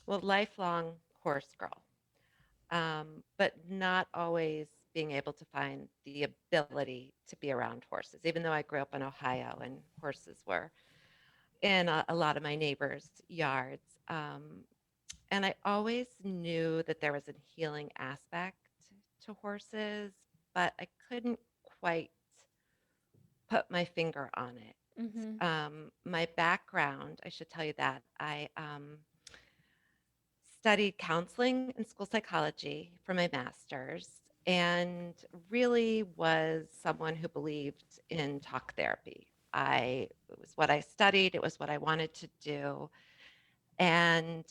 Well, lifelong horse girl, but not always being able to find the ability to be around horses, even though I grew up in Ohio and horses were in a lot of my neighbors' yards. And I always knew that there was a healing aspect to horses, but I couldn't quite put my finger on it. Mm-hmm. My background, I should tell you that I studied counseling and school psychology for my master's and really was someone who believed in talk therapy. It was what I studied, it was what I wanted to do. And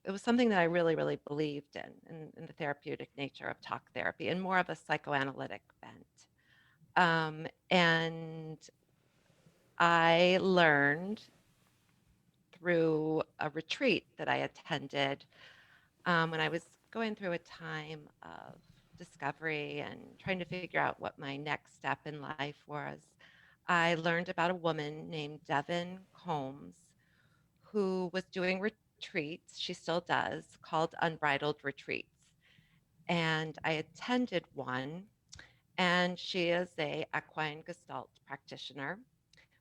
it was something that I really, really believed in the therapeutic nature of talk therapy and more of a psychoanalytic bent. And I learned through a retreat that I attended when I was going through a time of discovery and trying to figure out what my next step in life was. I learned about a woman named Devin Combs who was doing retreats, she still does, called Unbridled Retreats. And I attended one, and she is a equine gestalt practitioner,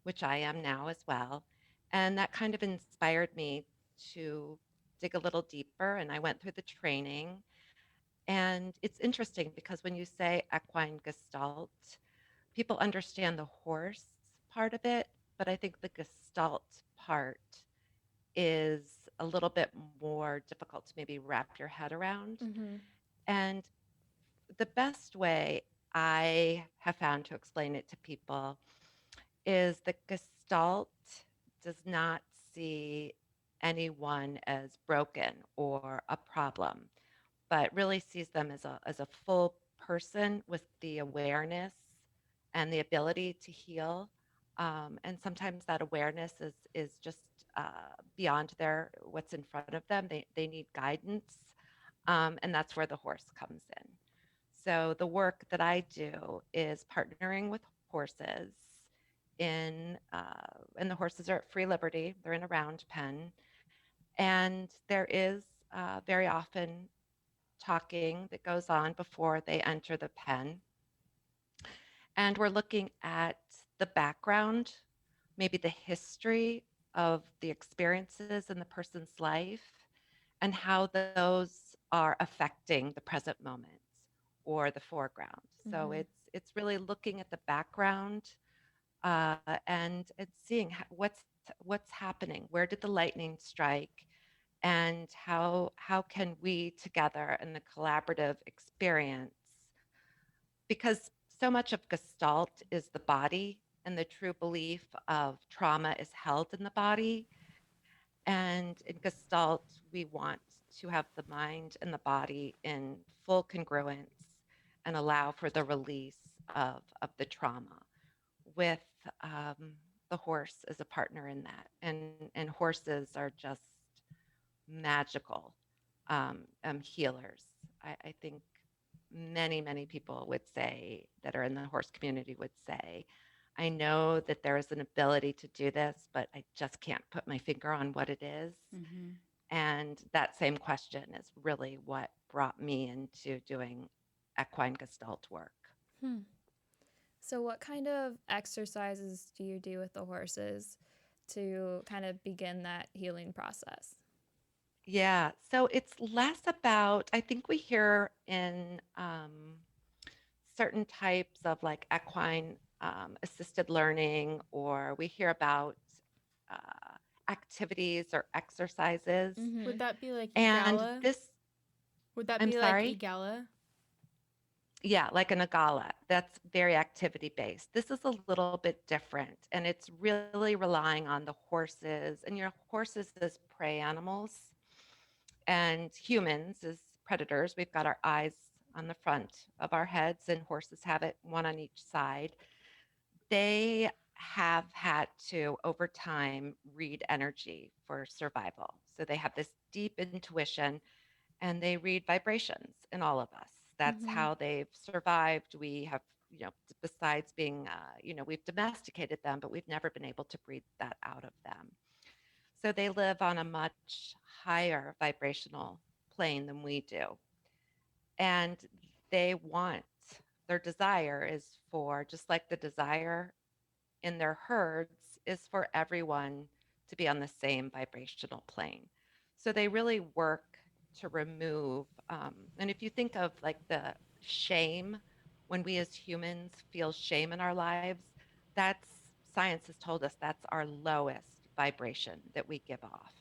which I am now as well. And that kind of inspired me to dig a little deeper, and I went through the training. And it's interesting because when you say equine gestalt, people understand the horse part of it, but I think the gestalt part is a little bit more difficult to maybe wrap your head around. Mm-hmm. And the best way I have found to explain it to people is the gestalt does not see anyone as broken or a problem, but really sees them as a full person with the awareness and the ability to heal. And sometimes that awareness is just beyond their what's in front of them. They need guidance, and that's where the horse comes in. So the work that I do is partnering with horses and the horses are at free liberty. They're in a round pen, and there is very often talking that goes on before they enter the pen. And we're looking at the background, maybe the history of the experiences in the person's life, and how those are affecting the present moment or the foreground. So Mm-hmm. it's really looking at the background and seeing what's happening. Where did the lightning strike? And how can we together in the collaborative experience, because so much of gestalt is the body and the true belief of trauma is held in the body, and in gestalt we want to have the mind and the body in full congruence and allow for the release of the trauma with um, the horse as a partner in that. And horses are just magical healers. I think many people would say that are in the horse community would say, I know that there is an ability to do this, but I just can't put my finger on what it is. Mm-hmm. And that same question is really what brought me into doing equine gestalt work. Hmm. So, what kind of exercises do you do with the horses to kind of begin that healing process? Yeah, so it's less about, I think we hear in certain types of like equine assisted learning, or we hear about activities or exercises. Mm-hmm. Would that be like And Egala? this, Would that I'm be like sorry, Egala? yeah, like an agala, that's very activity based. This is a little bit different, and it's really relying on the horses and your horses as prey animals and humans as predators. We've got our eyes on the front of our heads, and horses have it one on each side. They have had to, over time, read energy for survival. So they have this deep intuition and they read vibrations in all of us. That's Mm-hmm. how they've survived. We have, besides being, we've domesticated them, but we've never been able to breed that out of them. So they live on a much higher vibrational plane than we do. And they want, their desire is for, just like the desire in their herds, is for everyone to be on the same vibrational plane. So they really work to remove, and if you think of like the shame, when we as humans feel shame in our lives, that's, science has told us that's our lowest vibration that we give off.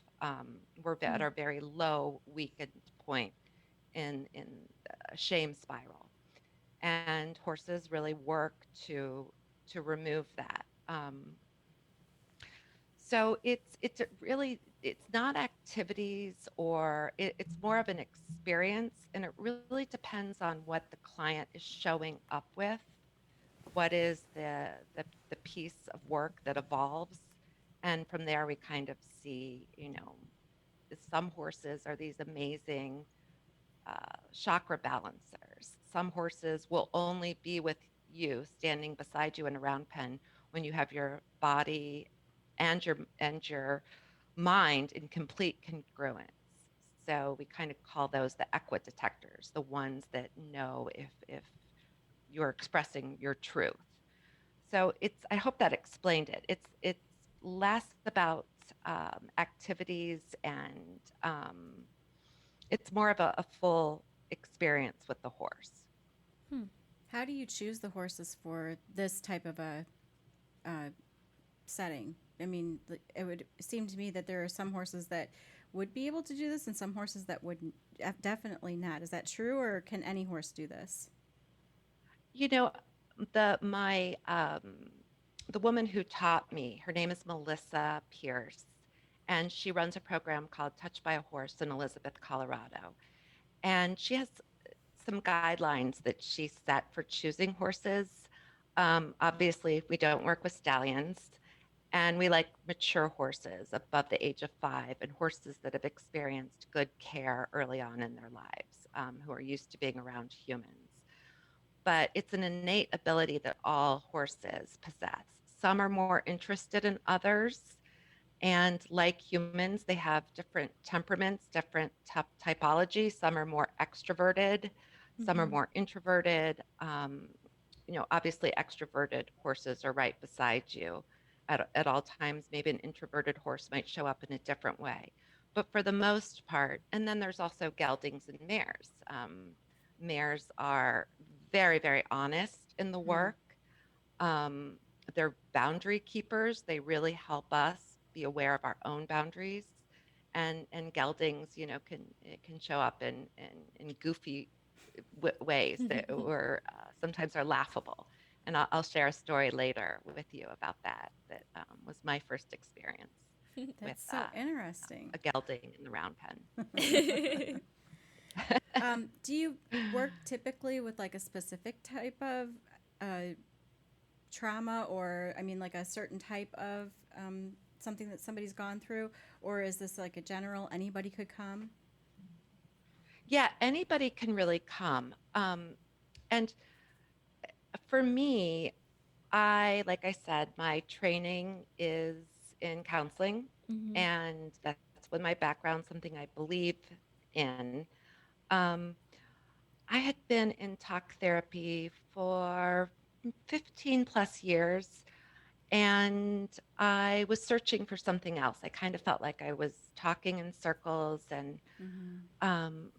We're at Hmm. our very low, weakened point in a shame spiral, and horses really work to remove that. So it's really, it's not activities, or it's more of an experience, and it really depends on what the client is showing up with. What is the piece of work that evolves, and from there we kind of see, some horses are these amazing chakra balancers. Some horses will only be with you, standing beside you in a round pen, when you have your body and your mind in complete congruence. So we kind of call those the equa detectors, the ones that know if you're expressing your truth. So it's, I hope that explained it. It's less about activities, and it's more of a full experience with the horse. Hmm. How do you choose the horses for this type of a uh, setting? I mean, it would seem to me that there are some horses that would be able to do this and some horses that would definitely not. Is that true, or can any horse do this? You know, the woman who taught me, her name is Melissa Pierce, and she runs a program called Touched by a Horse in Elizabeth, Colorado. And she has some guidelines that she set for choosing horses. Obviously, we don't work with stallions, and we like mature horses above the age of 5, and horses that have experienced good care early on in their lives, who are used to being around humans. But it's an innate ability that all horses possess. Some are more interested in others, and like humans, they have different temperaments, different typology. Some are more extroverted, some are Mm-hmm. more introverted. Obviously, extroverted horses are right beside you at all times. Maybe an introverted horse might show up in a different way. But for the most part, and then there's also geldings and mares. Mares are very, very honest in the Hmm. work. Um, they're boundary keepers. They really help us be aware of our own boundaries. And geldings, it can show up in goofy ways that were sometimes are laughable. And I'll share a story later with you about that. That was my first experience with That's so interesting. a gelding in the round pen. Do you work typically with like a specific type of uh, trauma, or I mean, like a certain type of something that somebody's gone through, or is this like a general anybody could come? Yeah, anybody can really come. And for me, like I said, my training is in counseling, Mm-hmm. and that's been my background, something I believe in. Um, I had been in talk therapy for 15 plus years, and I was searching for something else. I kind of felt like I was talking in circles, and Mm-hmm. um,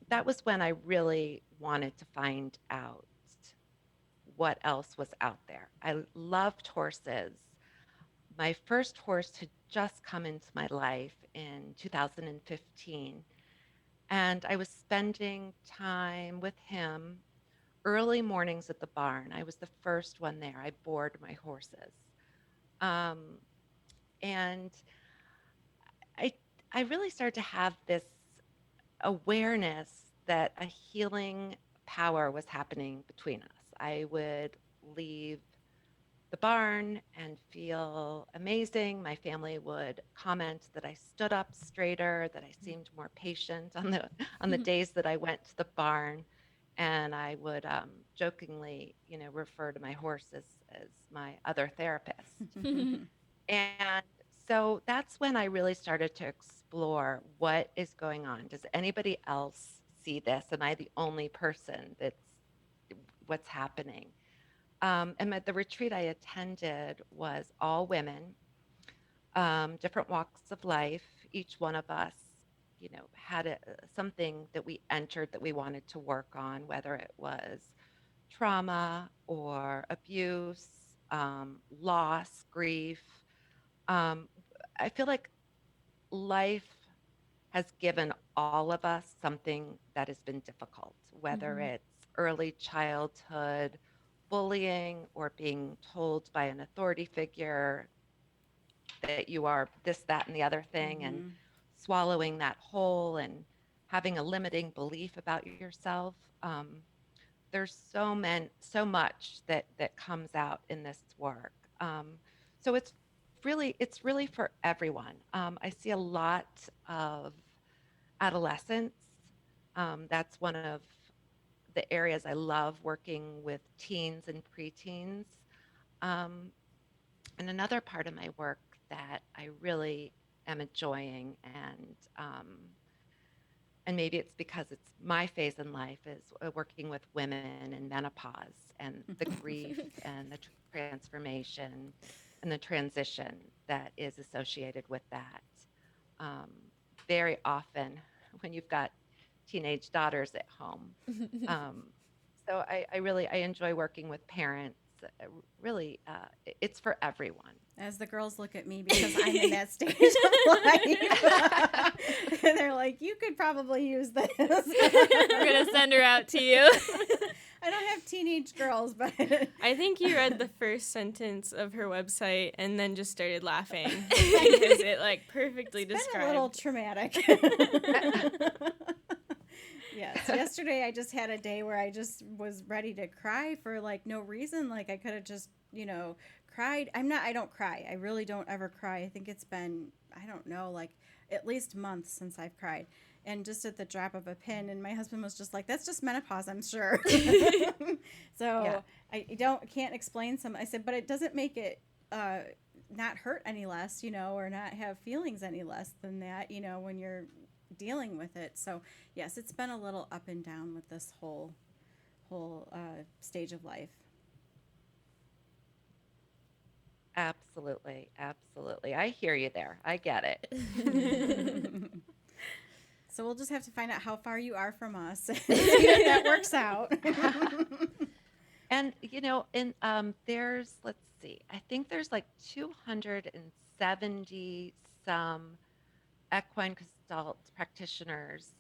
that was when I really wanted to find out what else was out there. I loved horses. My first horse had just come into my life in 2015, and I was spending time with him early mornings at the barn. I was the first one there. I board my horses. Um, and I, I really started to have this awareness that a healing power was happening between us. I would leave the barn and feel amazing. My family would comment that I stood up straighter, that I seemed more patient on the days that I went to the barn, and I would jokingly, refer to my horse as my other therapist. And So that's when I really started to explore what is going on. Does anybody else see this? Am I the only person that's what's happening? The retreat I attended was all women, different walks of life. Each one of us, had something that we entered that we wanted to work on, whether it was trauma or abuse, loss, grief. Um, I feel like life has given all of us something that has been difficult, whether Mm-hmm. it's early childhood bullying or being told by an authority figure that you are this, that, and the other thing, and Mm-hmm. swallowing that whole and having a limiting belief about yourself. There's so much that comes out in this work. So it's really for everyone. I see a lot of adolescence. That's one of the areas I love working with teens and preteens. Um, and another part of my work that I really am enjoying, and maybe it's because it's my phase in life, is working with women in menopause and the grief and the transformation and the transition that is associated with that. Um, Very often, when you've got teenage daughters at home. Um, so I really I enjoy working with parents. Really, it's for everyone. As the girls look at me because I'm in that stage of life, and they're like, "You could probably use this." We're gonna send her out to you. I don't have teenage girls, but I think you read the first sentence of her website and then just started laughing because it like perfectly it's been a little described. traumatic. Yes, yesterday I just had a day where I just was ready to cry for like no reason. Like I could have just, cried. I don't cry. I really don't ever cry. I think it's been, I don't know, like at least months since I've cried. And just at the drop of a pin, and my husband was just like, "That's just menopause, I'm sure." Yeah, So can't explain some. I said, but it doesn't make it not hurt any less, or not have feelings any less than that, when you're dealing with it. So yes, it's been a little up and down with this whole stage of life. absolutely, absolutely. I hear you there. I get it. So we'll just have to find out how far you are from us and see if that works out. And there's let's see, I think there's like 270 some equine gestalt practitioners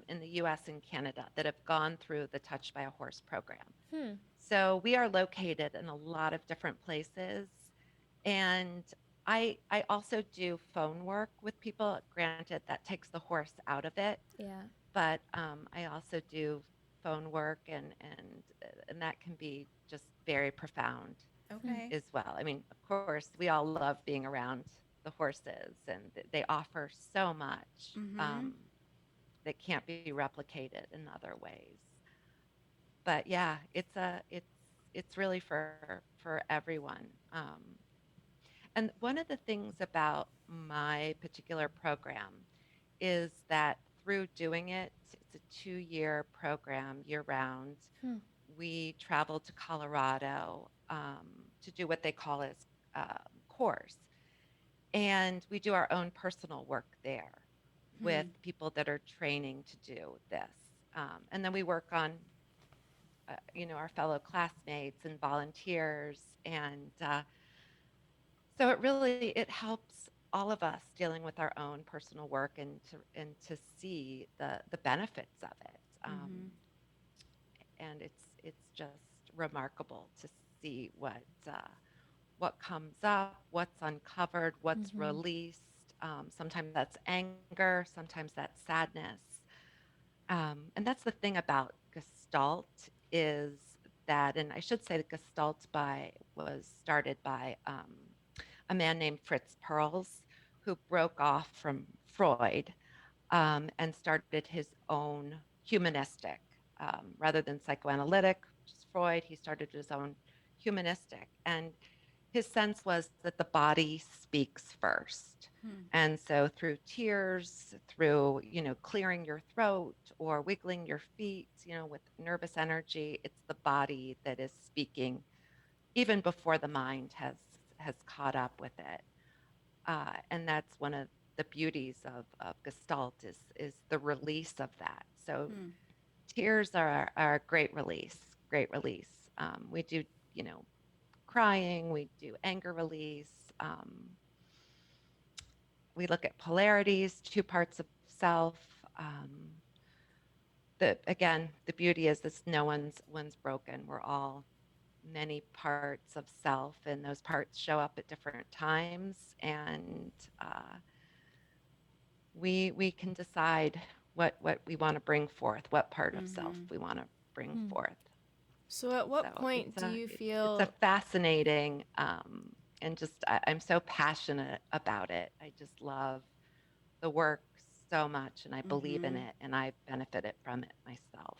in the U.S. and Canada that have gone through the Touched by a Horse program. Hmm. So we are located in a lot of different places, and I also do phone work with people. Granted, that takes the horse out of it, Yeah. but I also do phone work, and that can be just very profound Hmm. Okay. as well. I mean, of course, we all love being around the horses, and they offer so much Mm-hmm. that can't be replicated in other ways. But yeah, it's really for everyone. And one of the things about my particular program is that through doing it, it's a 2-year program year round. Hmm. We travel to Colorado to do what they call as course. And we do our own personal work there with Hmm. people that are training to do this. And then we work on, our fellow classmates and volunteers. And so it helps all of us dealing with our own personal work and to see the benefits of it. Mm-hmm. And it's just remarkable to see what comes up, what's uncovered, what's Mm-hmm. released. Sometimes that's anger, sometimes that's sadness. And that's the thing about Gestalt is that, and I should say that Gestalt was started by a man named Fritz Perls, who broke off from Freud and started his own humanistic, rather than psychoanalytic, which is Freud. He started his own humanistic, and his sense was that the body speaks first. Hmm. And so through tears, through, clearing your throat or wiggling your feet, with nervous energy, it's the body that is speaking even before the mind has caught up with it. And that's one of the beauties of Gestalt is the release of that. So Hmm. tears are a great release, great release. We do, you know, crying, we do anger release. We look at polarities, two parts of self. The beauty is this: no one's broken. We're all many parts of self, and those parts show up at different times, and we can decide what we want to bring forth, what part of self Mm-hmm. we want to bring Hmm. forth. So at what So point it's do a you it's a feel fascinating, and just I'm so passionate about it. I just love the work so much, and I believe in Mm-hmm. it, and I benefited from it myself.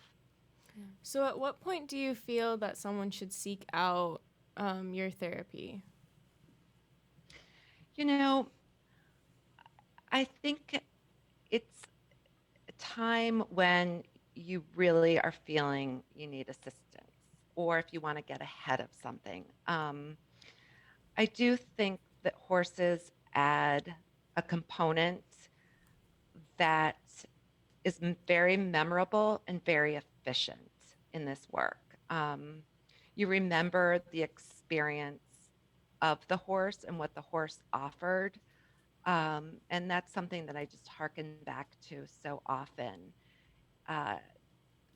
so at what point do you feel that someone should seek out your therapy? You know, I think it's a time when you really are feeling you need assistance, or if you want to get ahead of something. I do think that horses add a component that is very memorable and very efficient in this work. You remember the experience of the horse and what the horse offered. And that's something that I just hearken back to so often. Uh,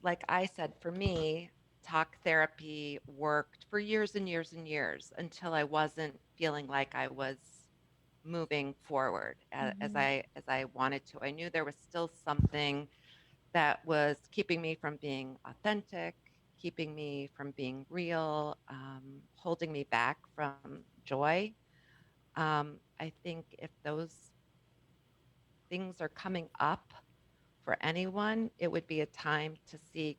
like I said, for me, talk therapy worked for years and years and years until I wasn't feeling like I was moving forward Mm-hmm. as I wanted to. I knew there was still something that was keeping me from being authentic, keeping me from being real, holding me back from joy. I think if those things are coming up for anyone, it would be a time to seek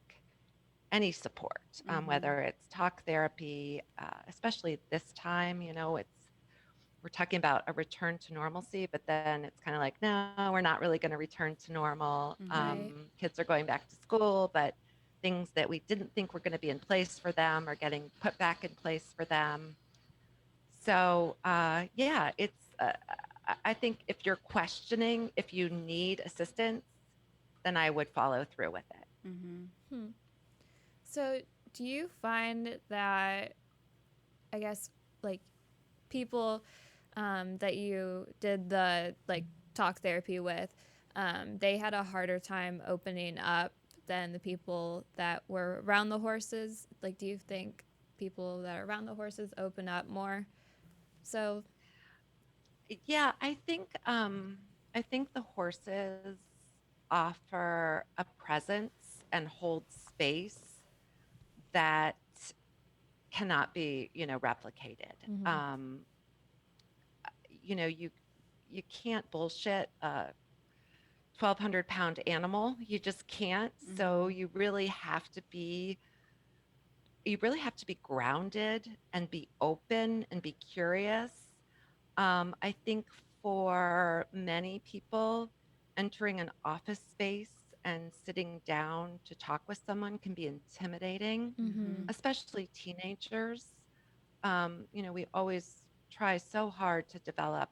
any support, Mm-hmm. whether it's talk therapy, especially this time. We're talking about a return to normalcy, but then it's kind of like, no, we're not really going to return to normal. Mm-hmm. Right. Kids are going back to school, but things that we didn't think were going to be in place for them are getting put back in place for them. So, yeah, I think if you're questioning if you need assistance, then I would follow through with it. Mm-hmm. Hmm. So, do you find that, I guess, like people that you did the like talk therapy with, they had a harder time opening up than the people that were around the horses? Like, do you think people that are around the horses open up more? So, Yeah, I think the horses offer a presence and hold space that cannot be, replicated. mm-hmm. Um, you can't bullshit a 1,200-pound animal. You just can't. So Mm-hmm. you really have to be grounded and be open and be curious. I think for many people, entering an office space and sitting down to talk with someone can be intimidating, Mm-hmm. Mm-hmm. especially teenagers. We always try so hard to develop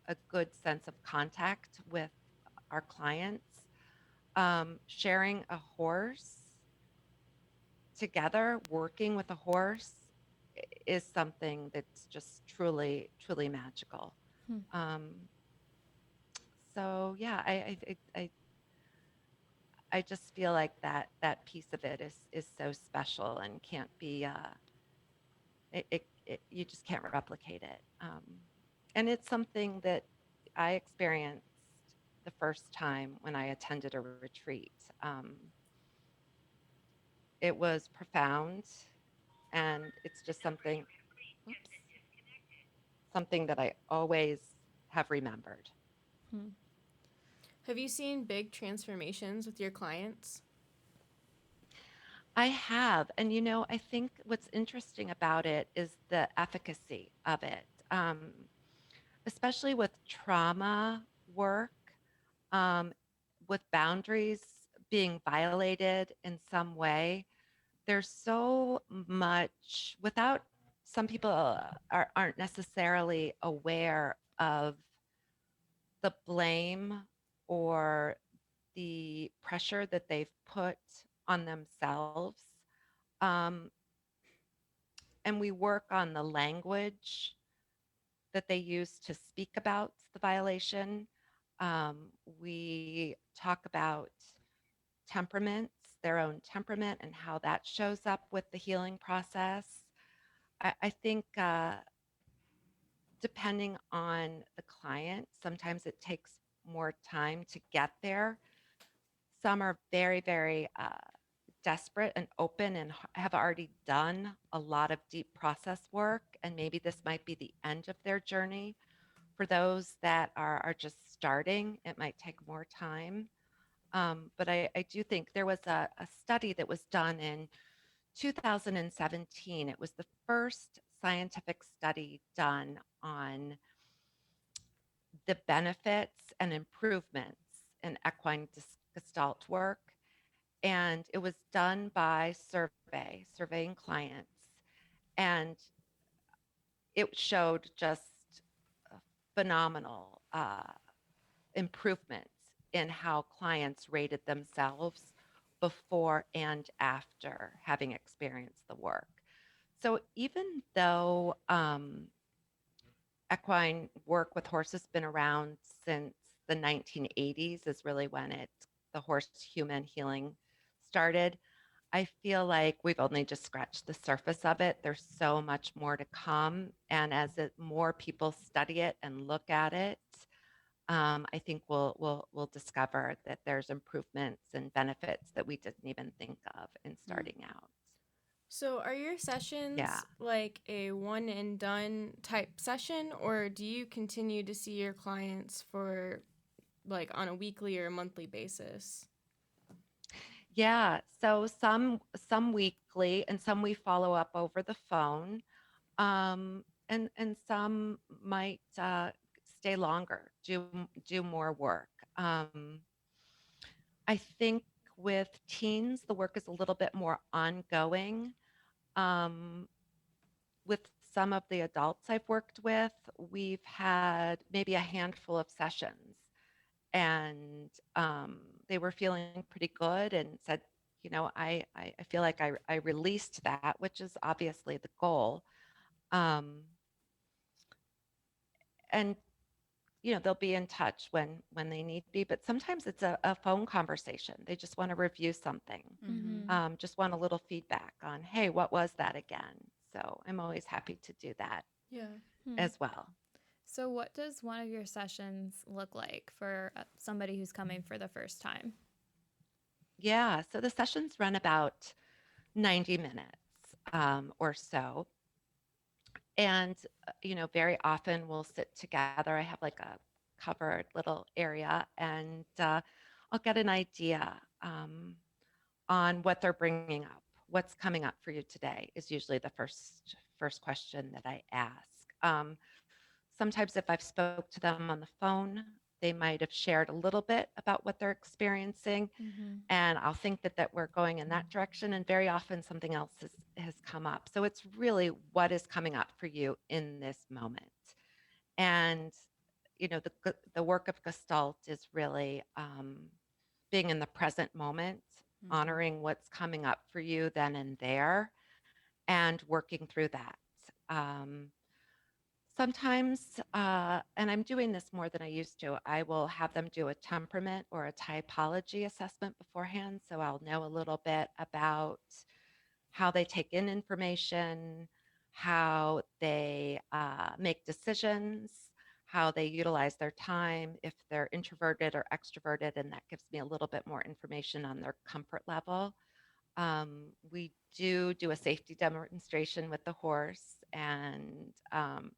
a good sense of contact with our clients. Sharing a horse together, working with a horse, is something that's just truly, truly magical. Hmm. Um, so yeah, I just feel like that piece of it is so special and can't be you just can't replicate it. And it's something that I experienced the first time when I attended a retreat. Um, it was profound, and it's just oops, something that I always have remembered. Hmm. Have you seen big transformations with your clients? I have. And I think what's interesting about it is the efficacy of it, especially with trauma work, um, with boundaries being violated in some way. There's so much without some people aren't necessarily aware of the blame or the pressure that they've put on themselves. Um, and we work on the language that they use to speak about the violation. We talk about temperaments, their own temperament, and how that shows up with the healing process. I think depending on the client, sometimes it takes more time to get there. Some are very, very desperate and open and have already done a lot of deep process work, and maybe this might be the end of their journey. For those that are just starting, it might take more time. But I do think there was a study that was done in 2017. It was the first scientific study done on the benefits and improvements in equine gestalt work. And it was done by surveying clients. And it showed just phenomenal improvements in how clients rated themselves before and after having experienced the work. So even though equine work with horses been around since the 1980s is really when the horse human healing started. I feel like we've only just scratched the surface of it. There's so much more to come, and as more people study it and look at it, I think we'll discover that there's improvements and benefits that we didn't even think of in Mm. starting out. So, are your Yeah. sessions like a one and done type session, or do you continue to see your clients for like on a weekly or monthly basis? Yeah, so some weekly and some we follow up over the phone. And some might stay longer, do more work. I think with teens, the work is a little bit more ongoing. Um, with some of the adults I've worked with, we've had maybe a handful of sessions, and they were feeling pretty good and said, I feel like I released that, which is obviously the goal. Um, and they'll be in touch when they need to be, but sometimes it's a phone conversation. They just want to review something, Mm-hmm. just want a little feedback on, hey, what was that again? So I'm always happy to do that Yeah. Hmm. as well. So, what does one of your sessions look like for somebody who's coming for the first time? Yeah, so the sessions run about 90 minutes or so. And, very often we'll sit together. I have like a covered little area, and I'll get an idea on what they're bringing up. What's coming up for you today is usually the first question that I ask. Sometimes if I've spoke to them on the phone, they might have shared a little bit about what they're experiencing, Mm-hmm. and I'll think that we're going in that direction. And very often something else has come up. So it's really what is coming up for you in this moment. And the work of Gestalt is really being in the present moment, Mm-hmm. honoring what's coming up for you then and there, and working through that. Um, Sometimes, and I'm doing this more than I used to, I will have them do a temperament or a typology assessment beforehand. So I'll know a little bit about how they take in information, how they make decisions, how they utilize their time, if they're introverted or extroverted, and that gives me a little bit more information on their comfort level. We do a safety demonstration with the horse, and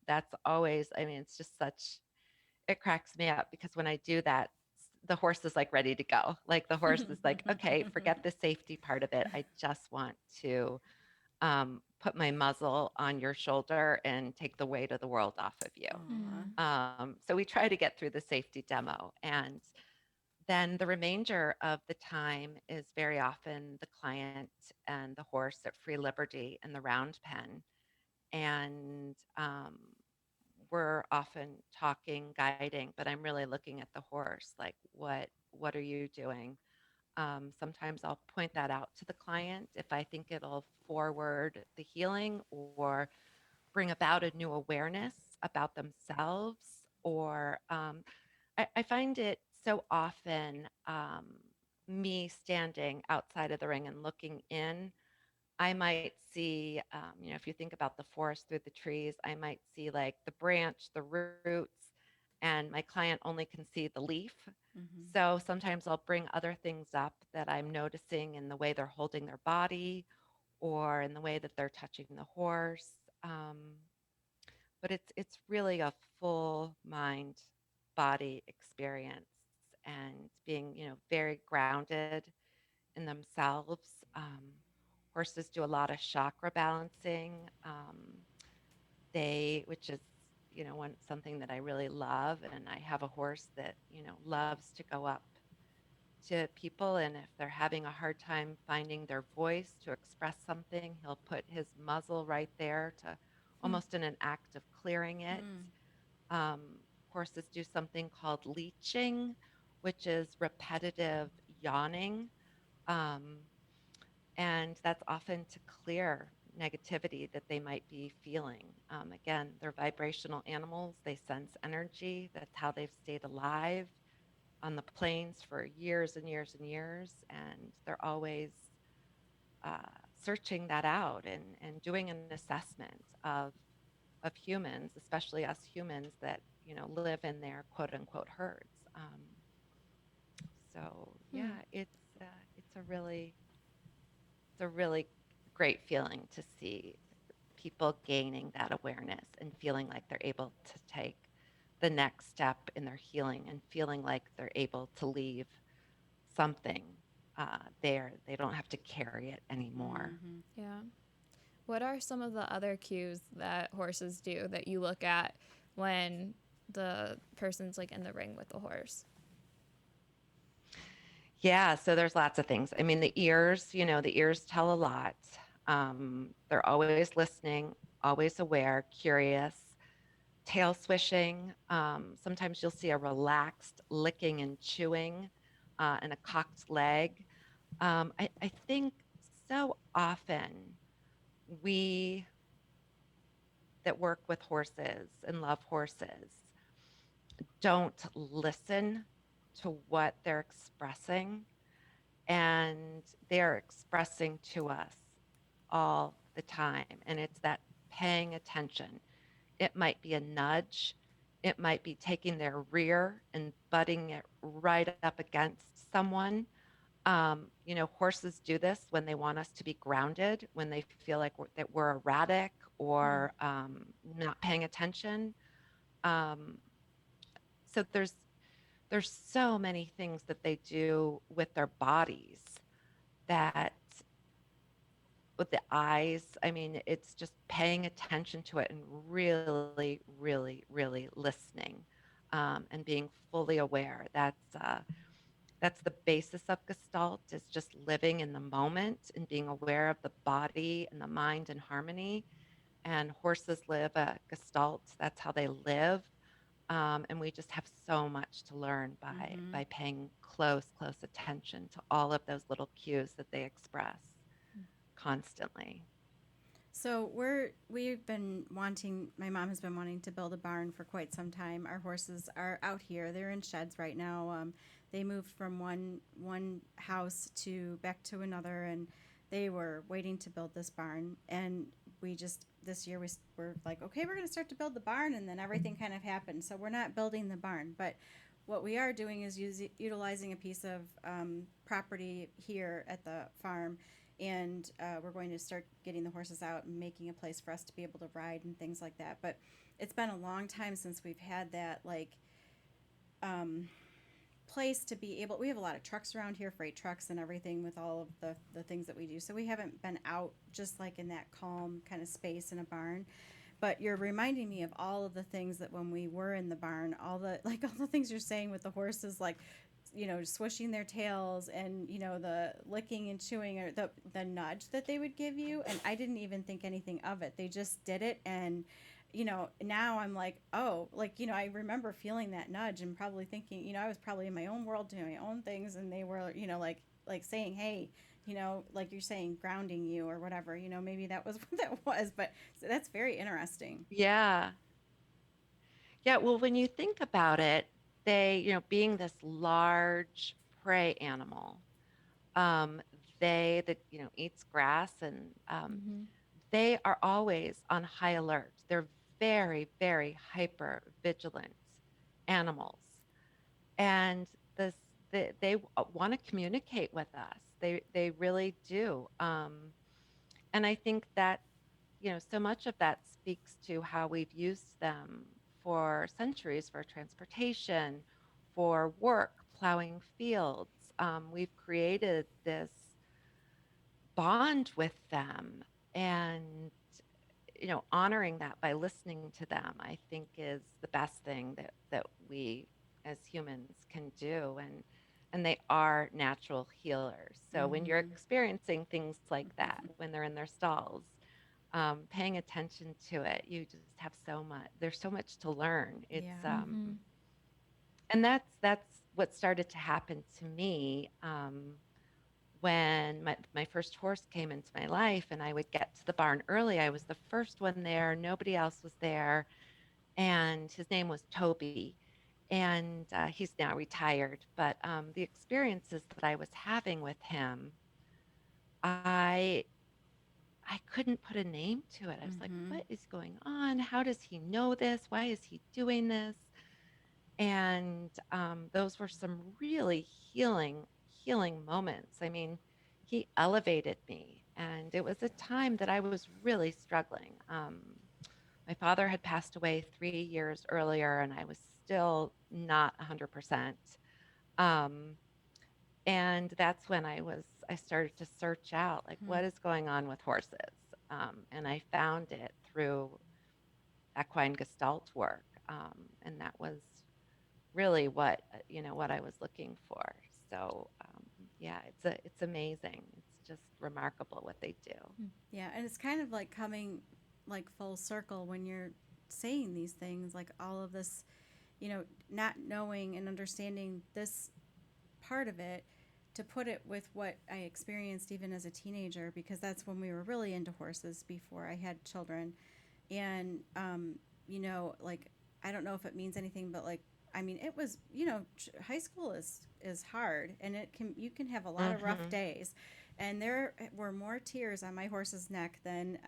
that's always, I mean, it's just such, it cracks me up because when I do that, the horse is like ready to go. Like the horse is like, okay, forget the safety part of it. I just want to put my muzzle on your shoulder and take the weight of the world off of you. Aw. So we try to get through the safety demo. And then the remainder of the time is very often the client and the horse at free liberty in the round pen. And we're often talking, guiding, but I'm really looking at the horse, like what are you doing? Sometimes I'll point that out to the client if I think it'll forward the healing or bring about a new awareness about themselves. Or I find it so often me standing outside of the ring and looking in. I might see, if you think about the forest through the trees, I might see like the branch, the roots, and my client only can see the leaf. Mhm. So sometimes I'll bring other things up that I'm noticing in the way they're holding their body or in the way that they're touching the horse. But it's really a full mind body experience and being, very grounded in themselves. Horses do a lot of chakra balancing. Which is, something that I really love. And I have a horse that, loves to go up to people. And if they're having a hard time finding their voice to express something, he'll put his muzzle right there to almost in an act of clearing it. Mm. Um, Horses do something called leeching, which is repetitive yawning. Um, and that's often to clear negativity that they might be feeling. Again, they're vibrational animals, they sense energy. That's how they've stayed alive on the plains for years and years and years. And they're always uh, searching that out and doing an assessment of humans, especially us humans that live in their quote unquote herds. So Hmm. yeah, uh, it's a really it's a really great feeling to see people gaining that awareness and feeling like they're able to take the next step in their healing and feeling like they're able to leave something there. They don't have to carry it anymore. Mhm. Yeah. What are some of the other cues that horses do that you look at when the person's like in the ring with the horse? Yeah, so there's lots of things. I mean, the ears tell a lot. They're always listening, always aware, curious, tail swishing. Sometimes you'll see a relaxed licking and chewing and a cocked leg. I think so often we that work with horses and love horses don't listen to what they're expressing, and they're expressing to us all the time. And it's that paying attention. It might be a nudge, it might be taking their rear and butting it right up against someone. Horses do this when they want us to be grounded, when they feel like that we're erratic Mm. or not paying attention. Um, so there's so many things that they do with their bodies that with the eyes, I mean, it's just paying attention to it and really, really, really listening and being fully aware. That's the basis of Gestalt is just living in the moment and being aware of the body and the mind in harmony. And horses live a Gestalt. That's how they live. And we just have so much to learn Mhm. by paying close attention to all of those little cues that they express constantly. So we've been wanting. My mom has been wanting to build a barn for quite some time. Our horses are out here. They're in sheds right now. They moved from one house to back to another, and they were waiting to build this barn. And we just this year were like, okay, we're going to start to build the barn, and then everything kind of happened. So we're not building the barn, but what we are doing is utilizing a piece of property here at the farm, and we're going to start getting the horses out and making a place for us to be able to ride and things like that. But it's been a long time since we've had that, like, um, place to be able, we have a lot of trucks around here, freight trucks and everything with all of the things that we do. So we haven't been out just like in that calm kind of space in a barn. But you're reminding me of all of the things that when we were in the barn, all the like all the things you're saying with the horses, like swishing their tails and the licking and chewing or the nudge that they would give you, and I didn't even think anything of it. They just did it, and now I'm like, oh, like I remember feeling that nudge and probably thinking, I was probably in my own world doing my own things, and they were, like saying, hey, like you're saying, grounding you or whatever. Maybe that was what that was, but so that's very interesting. Yeah. Yeah, well, when you think about it, they, being this large prey animal, um, they that eats grass, and Mm-hmm. they are always on high alert. They're very, very hyper vigilant animals, and this they want to communicate with us. They really do. And I think that so much of that speaks to how we've used them for centuries for transportation, for work, plowing fields. We've created this bond with them, and honoring that by listening to them, I think is the best thing that we as humans can do. And they are natural healers. So when you're Mm-hmm. experiencing things like that, when they're in their stalls, paying attention to it, you just have so much. There's so much to learn. Yeah. Mm-hmm. And that's what started to happen to me. When my first horse came into my life, and I would get to the barn early. I was the first one there. Nobody else was there, and his name was Toby, and he's now retired. But the experiences that I was having with him, I I couldn't put a name to it. I was like, Mm-hmm. what is going on? How does he know this? Why is he doing this? And those were some really healing moments. I mean, he elevated me, and it was a time that I was really struggling. My father had passed away 3 years earlier, and I was still not 100%. Um, and that's when I started to search out, like, Mm-hmm. what is going on with horses. And I found it through equine gestalt work, and that was really what I was looking for. So yeah, it's amazing. It's just remarkable what they do. Yeah, and it's kind of like coming like full circle when you're saying these things, like all of this, not knowing and understanding this part of it, to put it with what I experienced even as a teenager, because that's when we were really into horses before I had children. And like, I don't know if it means anything, but like, I mean, it was, high school is hard, and it can you can have a lot of rough Hmm. days, and there were more tears on my horse's neck than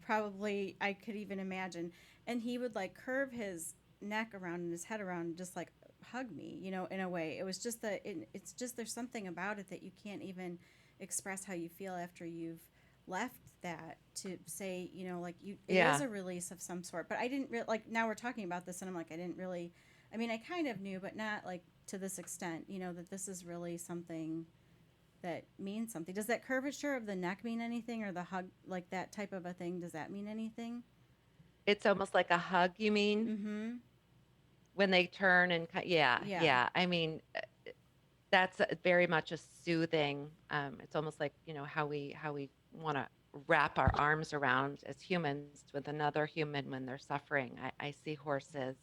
probably I could even imagine. And he would like curve his neck around and his head around and just like hug me, in a way. It was just that it's just, there's something about it that you can't even express how you feel after you've left that, to say, like, it is Yeah, a release of some sort. But I didn't really, like, now we're talking about this and I'm like, I didn't really, I mean, I kind of knew, but not like to this extent, that this is really something that means something. Does that curvature of the neck mean anything, or the hug, like that type of a thing, does that mean anything? it's almost like a hug. You mean Mm-hmm. when they turn and yeah, Yeah. yeah. I mean, that's very much a soothing. It's almost like how we want to wrap our arms around as humans with another human when they're suffering. I see horses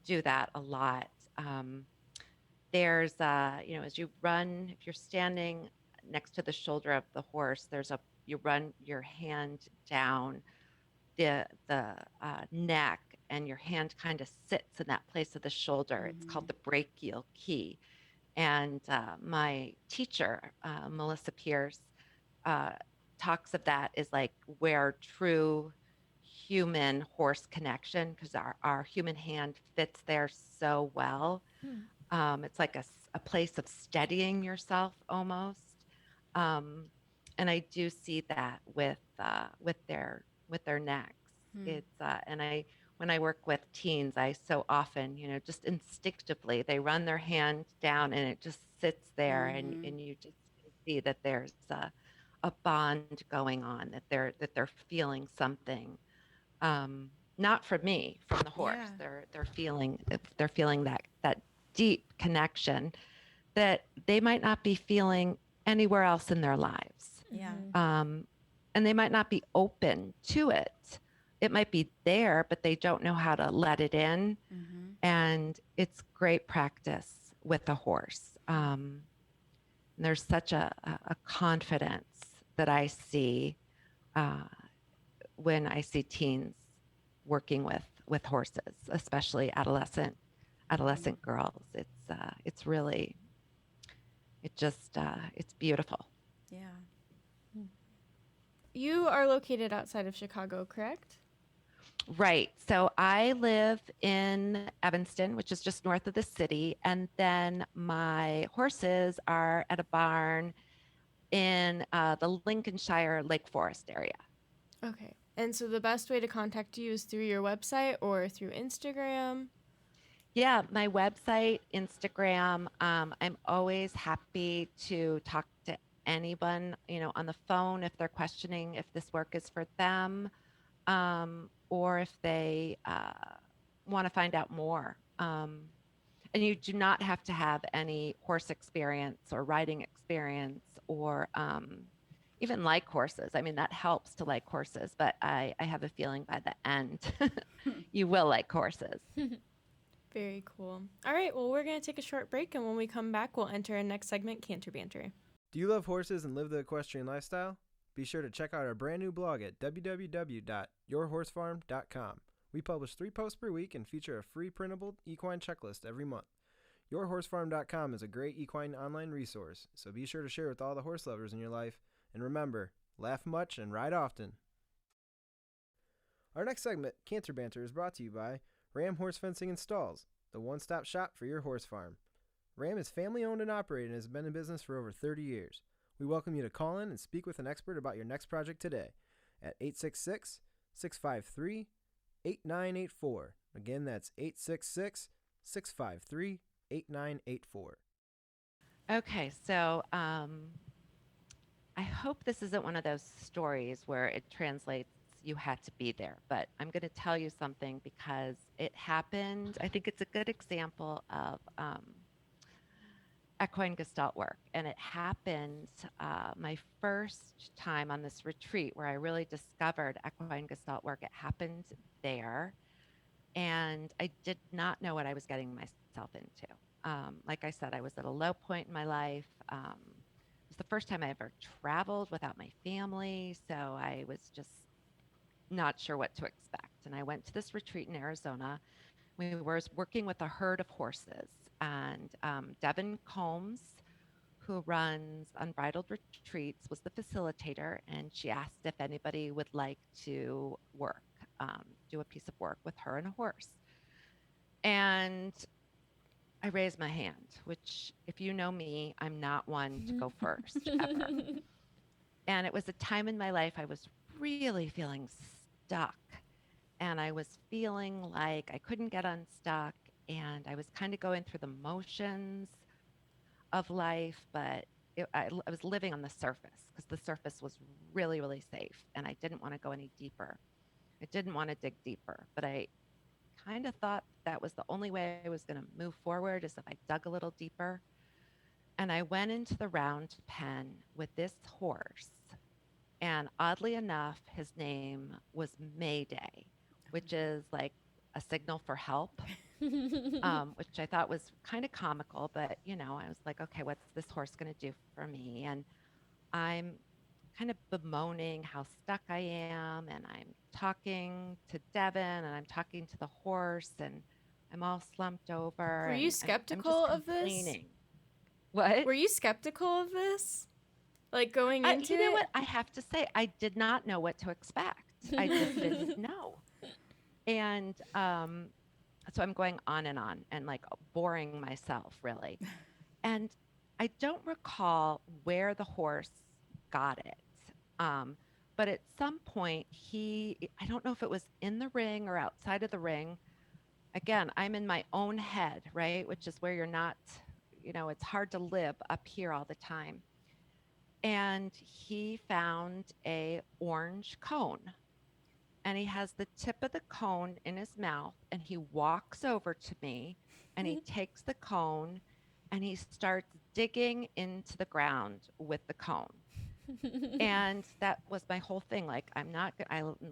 do that a lot. Um, there's as you run, if you're standing next to the shoulder of the horse, you run your hand down the neck, and your hand kind of sits in that place of the shoulder. It's Mm-hmm. called the brachial key. And my teacher, Melissa Pierce, uh, talks of that as like where true human horse connection, because our human hand fits there so well. Hmm. It's like a place of steadying yourself almost. Um, and I do see that with their necks. Hmm. It's and I when I work with teens, I so often, just instinctively, they run their hand down and it just sits there, Mm-hmm. and you just can see that there's a bond going on, that they're feeling something, not from me, from the Yeah. horse. They're feeling that deep connection that they might not be feeling anywhere else in their lives. Yeah. Mm-hmm. Um, and they might not be open to it. It might be there, but they don't know how to let it in. Mm-hmm. And it's great practice with a horse. And there's such a confidence that I see uh, when I see teens working with horses, especially adolescent girls. It's really it's beautiful. Yeah. You are located outside of Chicago, correct? Right. So I live in Evanston, which is just north of the city, and then my horses are at a barn in the Lincolnshire Lake Forest area. Okay. And so the best way to contact you is through your website or through Instagram? Yeah, my website, Instagram. I'm always happy to talk to anyone, on the phone if they're questioning if this work is for them, or if they want to find out more. And you do not have to have any horse experience or riding experience or even like horses. I mean, that helps to like horses, but I have a feeling by the end you will like horses. Very cool. All right, well, we're going to take a short break, and when we come back, we'll enter our next segment, Canter Banter. Do you love horses and live the equestrian lifestyle? Be sure to check out our brand new blog at www.yourhorsefarm.com. We publish 3 posts per week and feature a free printable equine checklist every month. Yourhorsefarm.com is a great equine online resource, so be sure to share with all the horse lovers in your life. And remember, laugh much and ride often. Our next segment, Canter Banter, is brought to you by Ram Horse Fencing and Stalls, the one-stop shop for your horse farm. Ram is family-owned and operated and has been in business for over 30 years. We welcome you to call in and speak with an expert about your next project today at 866-653-8984. Again, that's 866-653-8984. Okay, so I hope this isn't one of those stories where it translates you had to be there, but I'm going to tell you something because it happened. I think it's a good example of equine gestalt work, and it happened my first time on this retreat where I really discovered equine gestalt work. It happened there, and I did not know what I was getting myself into. Like I said, I was at a low point in my life. It was the first time I ever traveled without my family, so I was just not sure what to expect. And I went to this retreat in Arizona. We were working with a herd of horses, and Devin Combs, who runs Unbridled Retreats, was the facilitator, and she asked if anybody would like to work, do a piece of work with her and a horse. And I raised my hand, which, if you know me, I'm not one to go first ever. And it was a time in my life I was really feeling stuck. And I was feeling like I couldn't get unstuck. And I was kind of going through the motions of life, but I was living on the surface because the surface was really, really safe. And I didn't want to go any deeper. I didn't want to dig deeper, but I kind of thought that was the only way I was going to move forward is if I dug a little deeper. And I went into the round pen with this horse. And oddly enough, his name was Mayday, which is like a signal for help, which I thought was kind of comical. But, I was like, okay, what's this horse going to do for me? And I'm kind of bemoaning how stuck I am. And I'm talking to Devin and I'm talking to the horse and I'm all slumped over Were you and I'm just skeptical of this? complaining. What? Were you skeptical of this? Like going into You know it? what? I have to say, I did not know what to expect. I just didn't know. And so I'm going on and like boring myself, really. And I don't recall where the horse got it. Um, But at some point, I don't know if it was in the ring or outside of the ring. Again, I'm in my own head, right? Which is where you're not, it's hard to live up here all the time. And he found a orange cone, and he has the tip of the cone in his mouth, and he walks over to me and he takes the cone and he starts digging into the ground with the cone. And that was my whole thing. Like, I'm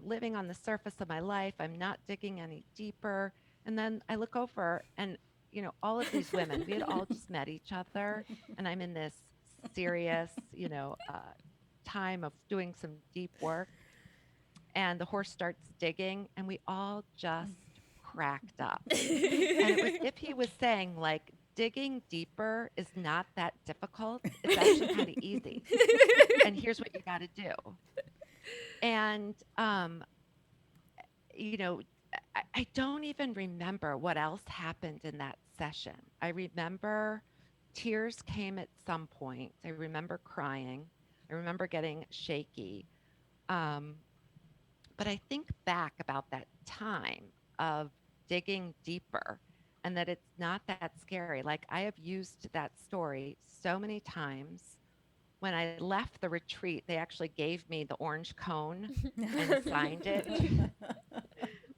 living on the surface of my life. I'm not digging any deeper. And then I look over and, all of these women, we had all just met each other. And I'm in this serious, time of doing some deep work. And the horse starts digging, and we all just cracked up. And it was if he was saying, like, digging deeper is not that difficult. It's actually kind of easy. And here's what you got to do. And, you know, I don't even remember what else happened in that session. I remember tears came at some point. I remember crying. I remember getting shaky. Um, but I think back about that time of digging deeper and that it's not that scary. Like, I have used that story so many times. When I left the retreat, they actually gave me the orange cone and signed it,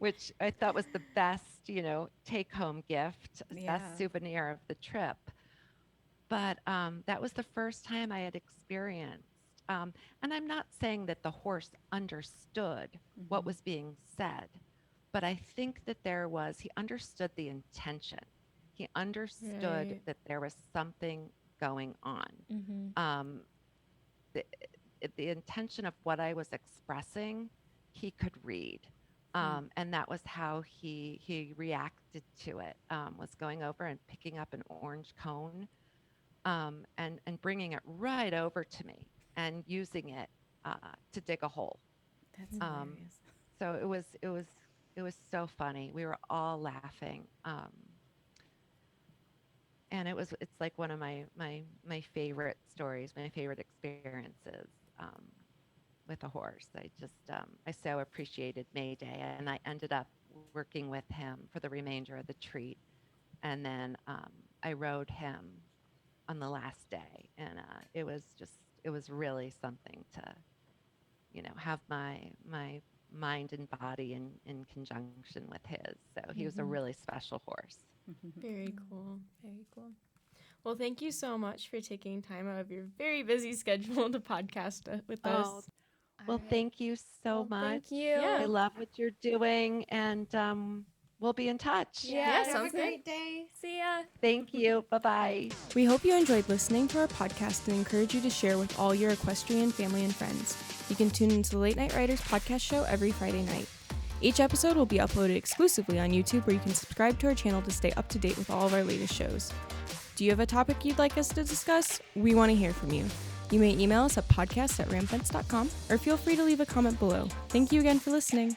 which I thought was the best, take home gift, Yeah. best souvenir of the trip. But that was the first time I had experienced. And I'm not saying that the horse understood what was being said, but I think that he understood the intention. He understood Right. that there was something going on. Mm-hmm. The, the intention of what I was expressing, he could read. And that was how he reacted to it, was going over and picking up an orange cone, and bringing it right over to me and using it to dig a hole. That's Um, hilarious. so it was so funny. We were all laughing, and it's like one of my favorite stories, my favorite experiences with a horse. I so appreciated May Day, and I ended up working with him for the remainder of the treat, and then I rode him on the last day, and it was really something to have my mind and body in conjunction with his. So he was a really special horse. Very cool. Very cool. Well, thank you so much for taking time out of your very busy schedule to podcast with us. Oh, well, All right. thank you so Well, much. thank you. Yeah. I love what you're doing, and we'll be in touch. Yeah, have sounds a great day. See ya. Thank you. Bye-bye. We hope you enjoyed listening to our podcast and encourage you to share with all your equestrian family and friends. You can tune into the Late Night Riders podcast show every Friday night. Each episode will be uploaded exclusively on YouTube, where you can subscribe to our channel to stay up to date with all of our latest shows. Do you have a topic you'd like us to discuss? We want to hear from you. You may email us at podcast@ramfence.com or feel free to leave a comment below. Thank you again for listening.